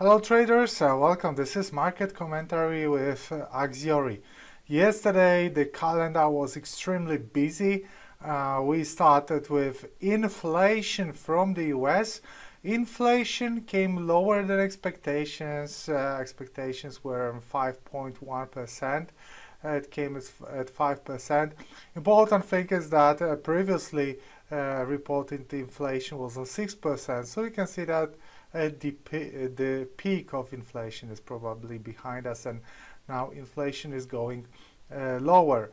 Hello traders, welcome. This is Market Commentary with Axiory. Yesterday the calendar was extremely busy. We started with inflation from the US. Inflation came lower than expectations. Expectations were 5.1%. It came at 5%. Important thing is that previously reported the inflation was on 6%. So you can see that the peak of inflation is probably behind us, and now inflation is going lower.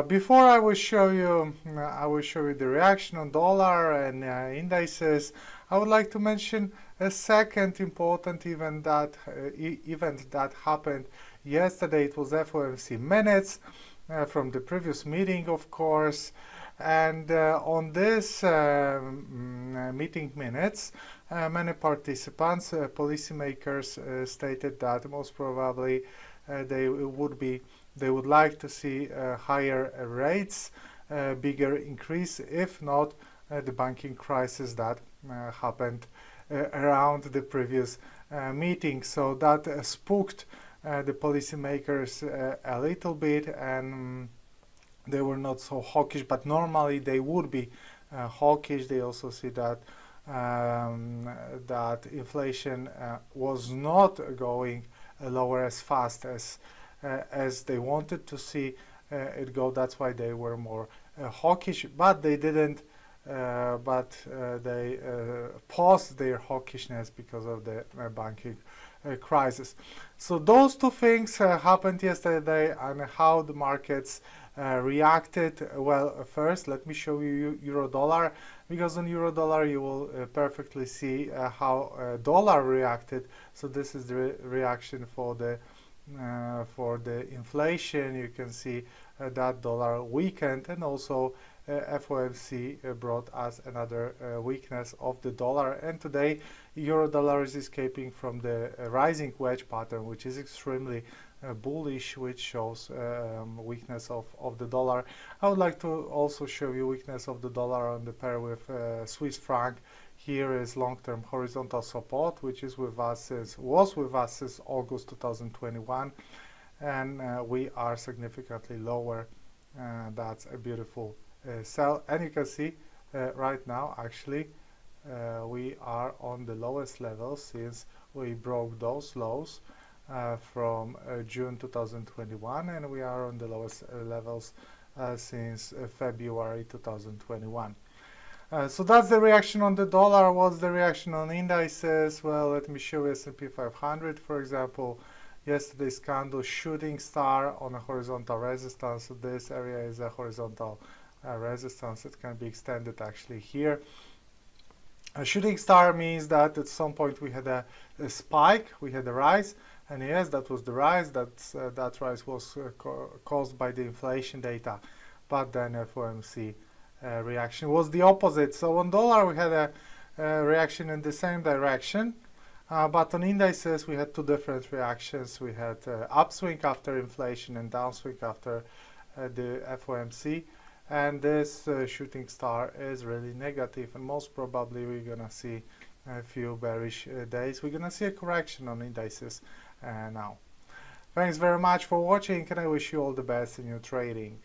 Before I will show you the reaction on dollar and indices. I would like to mention a second important event that happened yesterday. It was FOMC minutes from the previous meeting, of course. And on this meeting minutes, many participants, policymakers, stated that most probably they would like to see higher rates, bigger increase, if not the banking crisis that happened around the previous meeting. So that spooked the policymakers a little bit, and they were not so hawkish, but normally they would be hawkish. They also see that that inflation was not going lower as fast as they wanted to see it go. That's why they were more hawkish, but they didn't. They paused their hawkishness because of the banking crisis. So those two things happened yesterday, and how the markets reacted. Well, first let me show you euro dollar, because on euro dollar you will perfectly see how dollar reacted. So this is the reaction for the inflation. You can see that dollar weakened, and also FOMC brought us another weakness of the dollar, and today euro dollar is escaping from the rising wedge pattern, which is extremely bullish, which shows weakness of the dollar. I would like to also show you weakness of the dollar on the pair with Swiss franc. Here is long-term horizontal support, which was with us since August 2021, and we are significantly lower. That's a beautiful sell, and you can see right now actually we are on the lowest level since we broke those lows from June 2021, and we are on the lowest levels since February 2021. So that's the reaction on the dollar. What's the reaction on indices? Well, let me show you S&P 500, for example. Yesterday's candle shooting star on a horizontal resistance. So this area is a horizontal resistance. It can be extended actually here. A shooting star means that at some point we had a spike, we had a rise, and yes, that was the rise. That rise was caused by the inflation data, but then FOMC reaction was the opposite. So on dollar we had a reaction in the same direction, but on indices we had two different reactions. We had upswing after inflation and downswing after the FOMC. And this shooting star is really negative, and most probably we're gonna see a few bearish days. We're gonna see a correction on indices now. Thanks very much for watching, and I wish you all the best in your trading.